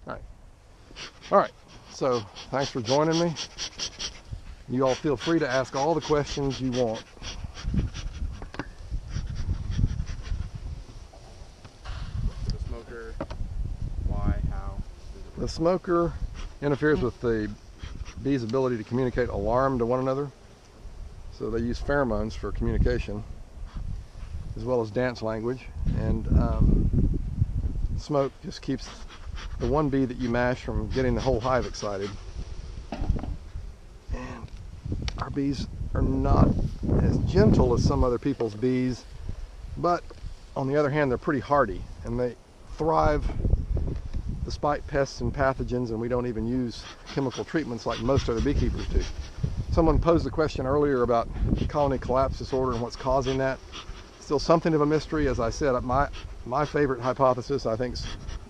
All right, so thanks for joining me. You all feel free to ask all the questions you want. The smoker, why, how? The smoker interferes with the bees' ability to communicate alarm to one another. So they use pheromones for communication, as well as dance language. And smoke just keeps the one bee that you mash from getting the whole hive excited. And our bees are not as gentle as some other people's bees, but on the other hand, they're pretty hardy and they thrive despite pests and pathogens, and we don't even use chemical treatments like most other beekeepers do. Someone posed the question earlier about colony collapse disorder and what's causing that. Still something of a mystery. As I said, my favorite hypothesis, I think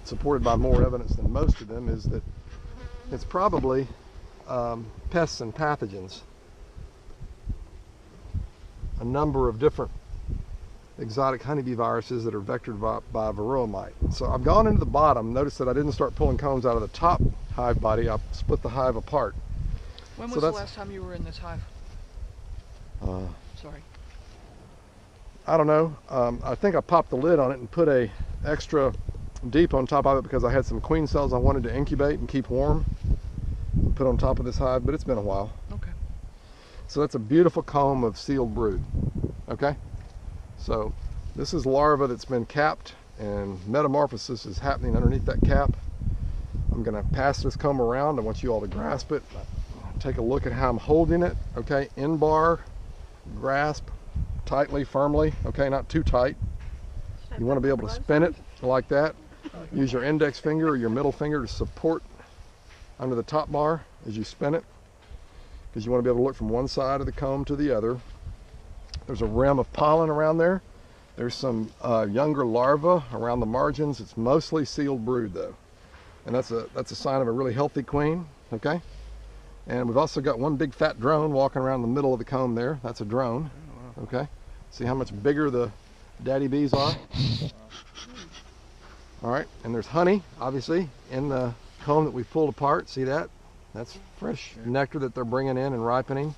supported by more evidence than most of them, is that it's probably pests and pathogens. A number of different exotic honeybee viruses that are vectored by varroa mite. So I've gone into the bottom. Notice that I didn't start pulling combs out of the top hive body. I split the hive apart. When was the last time you were in this hive? Sorry. I don't know. I think I popped the lid on it and put a extra deep on top of it because I had some queen cells I wanted to incubate and keep warm. Put on top of this hive, but it's been a while. Okay. So that's a beautiful comb of sealed brood. Okay? So this is larva that's been capped, and metamorphosis is happening underneath that cap. I'm going to pass this comb around. I want you all to grasp it. Take a look at how I'm holding it. Okay, in bar, grasp tightly, firmly. Okay, not too tight. You want to be able to spin it like that. Use your index finger or your middle finger to support under the top bar as you spin it, because you want to be able to look from one side of the comb to the other. There's a rim of pollen around there. There's some younger larvae around the margins. It's mostly sealed brood though, and that's a sign of a really healthy queen. Okay, and we've also got one big fat drone walking around the middle of the comb there. That's a drone. Okay, see how much bigger the daddy bees are. All right, and there's honey obviously in the comb that we pulled apart. See that? That's fresh nectar that they're bringing in and ripening.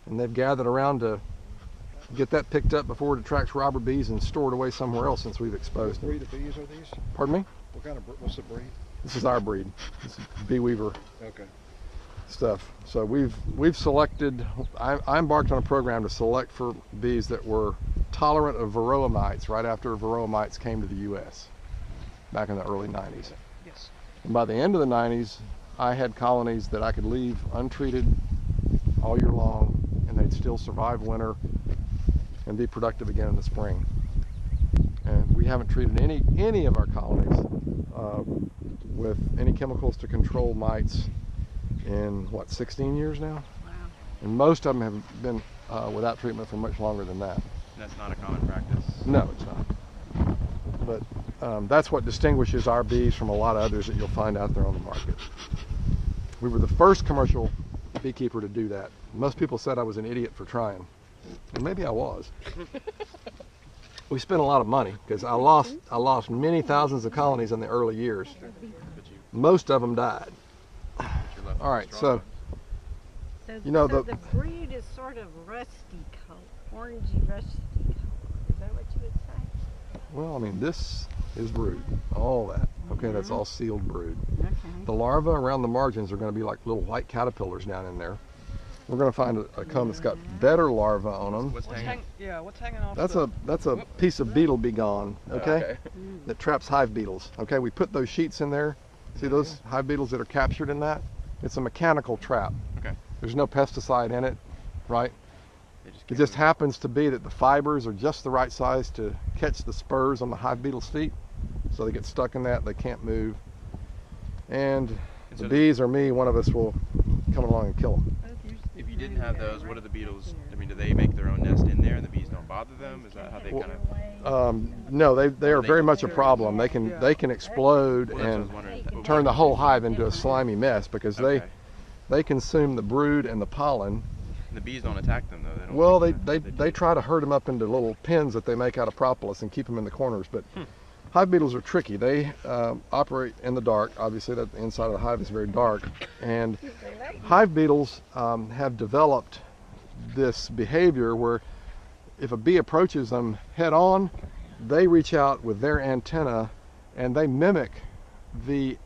And they've gathered around to get that picked up before it attracts robber bees and stored away somewhere else since we've exposed them. What breed of bees are these? Pardon me? What kind of, what's the breed? This is our breed. This is bee weaver Okay. stuff. So we've selected, I embarked on a program to select for bees that were tolerant of varroa mites right after varroa mites came to the U.S. back in the early 90s. Yes. And by the end of the 90s, I had colonies that I could leave untreated all year long, and they'd still survive winter and be productive again in the spring. And we haven't treated any of our colonies with any chemicals to control mites in what, 16 years now? Wow. And most of them have been without treatment for much longer than that. That's not a common practice. No, it's not. But that's what distinguishes our bees from a lot of others that you'll find out there on the market. We were the first commercial beekeeper to do that. Most people said I was an idiot for trying, and maybe I was. We spent a lot of money because I lost many thousands of colonies in the early years. Most of them died. All right, so you know the breed is sort of rusty color, orangey rusty color. Is that what you would say? well, I mean, this is brood, all that. Okay, that's all sealed brood. Okay. The larvae around the margins are going to be like little white caterpillars down in there. We're going to find a comb that's got better larvae on them. What's hanging off? That's a piece of beetle begone, okay, that traps hive beetles. Okay, we put those sheets in there. See those hive beetles that are captured in that? It's a mechanical trap. Okay. There's no pesticide in it, right? It just happens to be that the fibers are just the right size to catch the spurs on the hive beetle's feet, so they get stuck in that, they can't move. And the bees or me, one of us will come along and kill them. If you didn't have those, what do the beetles, I mean, do they make their own nest in there and the bees don't bother them? Is that how they kind of... No, they are very much a problem. They can explode and turn the whole hive into a slimy mess because they consume the brood and the pollen. And the bees don't attack them though? They don't. Well, they try to herd them up into little pens that they make out of propolis and keep them in the corners, but Hive beetles are tricky. They operate in the dark. Obviously, the inside of the hive is very dark. And hive beetles have developed this behavior where if a bee approaches them head on, they reach out with their antenna and they mimic the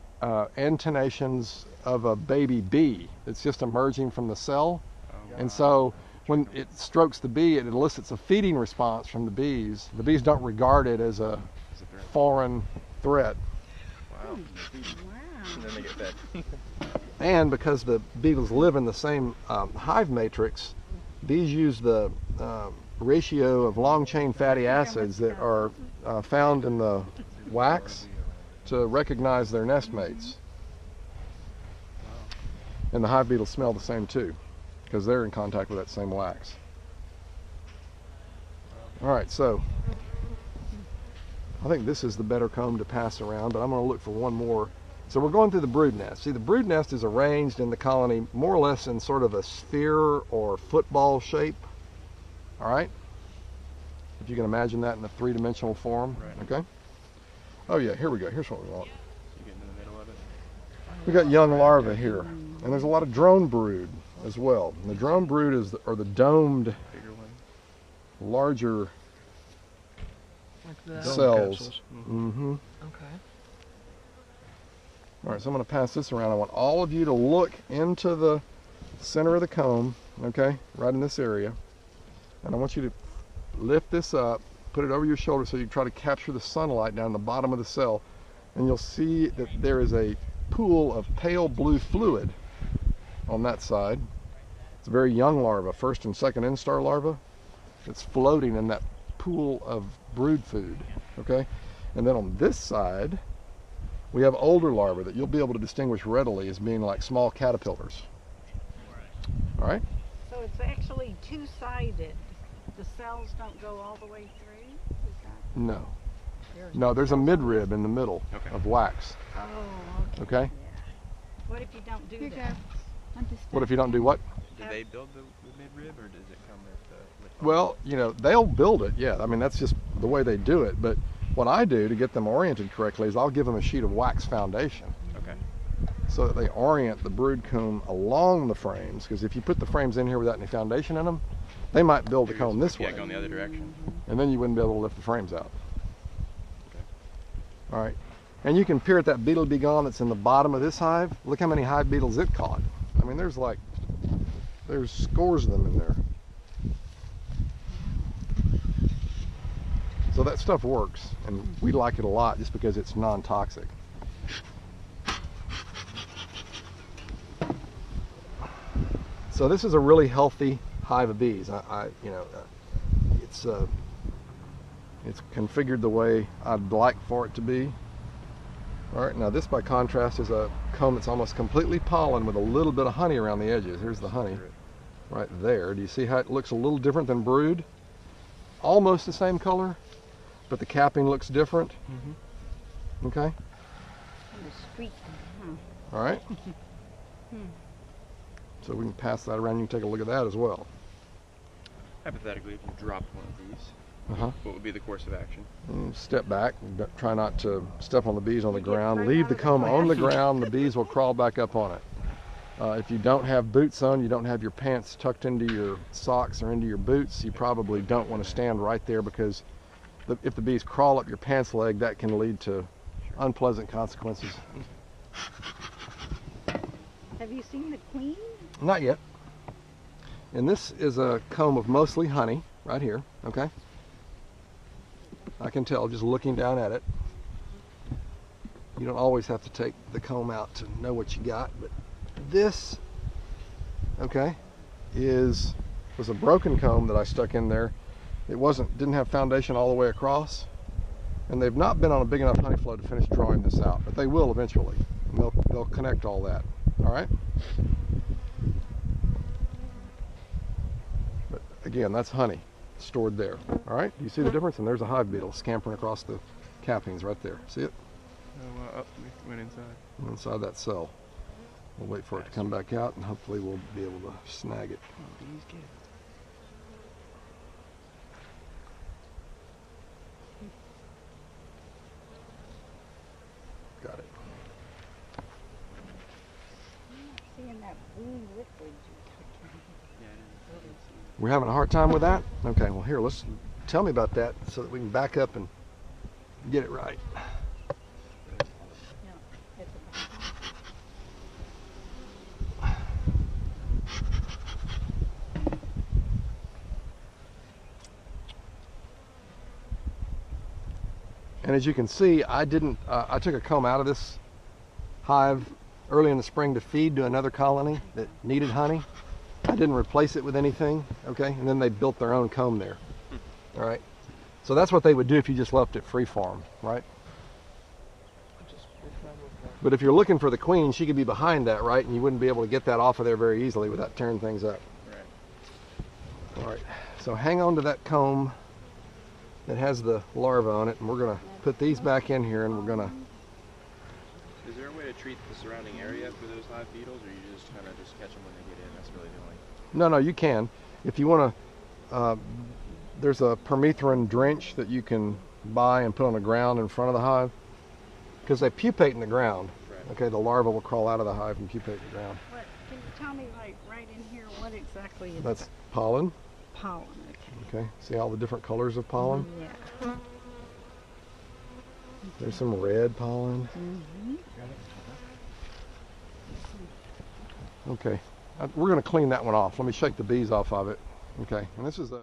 antennations of a baby bee that's just emerging from the cell. And so when it strokes the bee, it elicits a feeding response from the bees. The bees don't regard it as a foreign threat. Wow. And then they get fed. And because the beetles live in the same hive matrix, bees use the ratio of long chain fatty acids that are found in the wax to recognize their nest mates. And the hive beetles smell the same too, because they're in contact with that same wax. All right, so I think this is the better comb to pass around, but I'm going to look for one more. So we're going through the brood nest. See, the brood nest is arranged in the colony more or less in sort of a sphere or football shape. All right? If you can imagine that in a three-dimensional form. Right. Okay? Oh yeah, here we go. Here's what we want. You getting in the middle of it? We got young larvae here, and there's a lot of drone brood as well. And the drone brood are the domed, Bigger one? larger Like the cells. capsules. Mm-hmm. Okay. All right, so I'm going to pass this around. I want all of you to look into the center of the comb, okay, right in this area. And I want you to lift this up, put it over your shoulder so you try to capture the sunlight down the bottom of the cell. And you'll see that there is a pool of pale blue fluid on that side. It's a very young larva, first and second instar larva. It's floating in that pool of brood food, okay? And then on this side, we have older larvae that you'll be able to distinguish readily as being like small caterpillars. All right? So it's actually two-sided. The cells don't go all the way through? Is that? No. No, there's a midrib in the middle of wax, Oh, okay? yeah. What if you don't do that? What if you don't do what? Do they build the midrib, or does it come with the... Well, you know, they'll build it, yeah. I mean, that's just the way they do it. But what I do to get them oriented correctly is I'll give them a sheet of wax foundation Okay. so that they orient the brood comb along the frames. Because if you put the frames in here without any foundation in them, they might build the comb this way. Yeah, going the other direction. And then you wouldn't be able to lift the frames out. Okay. All right. And you can peer at that beetle bee gone that's in the bottom of this hive. Look how many hive beetles it caught. I mean, there's scores of them in there. So that stuff works, and we like it a lot just because it's non-toxic. So this is a really healthy hive of bees. It's configured the way I'd like for it to be. All right, now this by contrast is a comb that's almost completely pollen with a little bit of honey around the edges. Here's the honey right there. Do you see how it looks a little different than brood? Almost the same color, but the capping looks different. Okay? All right. So we can pass that around. You can take a look at that as well. Hypothetically, if you dropped one of these, Uh-huh. what would be the course of action? Step back. Try not to step on the bees on the ground. Leave the comb on the ground. The bees will crawl back up on it. If you don't have boots on, you don't have your pants tucked into your socks or into your boots, you probably don't want to stand right there, because if the bees crawl up your pants leg, that can lead to unpleasant consequences. Have you seen the queen? Not yet. And this is a comb of mostly honey right here, okay? I can tell just looking down at it. You don't always have to take the comb out to know what you got, but this, okay, was a broken comb that I stuck in there. It didn't have foundation all the way across, and they've not been on a big enough honey flow to finish drawing this out, but they will eventually. And they'll connect all that. All right. But again, that's honey stored there. All right. Do you see the difference? And there's a hive beetle scampering across the cappings right there. See it? Oh, up, we went inside. Inside that cell. We'll wait for it to come back out, and hopefully we'll be able to snag it. Oh, bees get it. green liquid. We're having a hard time with that? Okay, well here, let's tell me about that so that we can back up and get it right. And as you can see, I took a comb out of this hive early in the spring to feed to another colony that needed honey. I didn't replace it with anything, okay? And then they built their own comb there, all right? So that's what they would do if you just left it free farm, right? But if you're looking for the queen, she could be behind that, right? And you wouldn't be able to get that off of there very easily without tearing things up. Right. All right, so hang on to that comb that has the larva on it, and we're gonna put these back in here, and we're gonna... Is there a way to treat the surrounding area for those hive beetles, or you just kind of just catch them when they get in? That's really the only... No, you can. If you want to, there's a permethrin drench that you can buy and put on the ground in front of the hive, because they pupate in the ground. Right. Okay, the larva will crawl out of the hive and pupate in the ground. What, can you tell me, like, right in here, what exactly is That's pollen. pollen? Okay, see all the different colors of pollen? Yeah. There's some red pollen. Okay, we're going to clean that one off. Let me shake the bees off of it. Okay, and this is the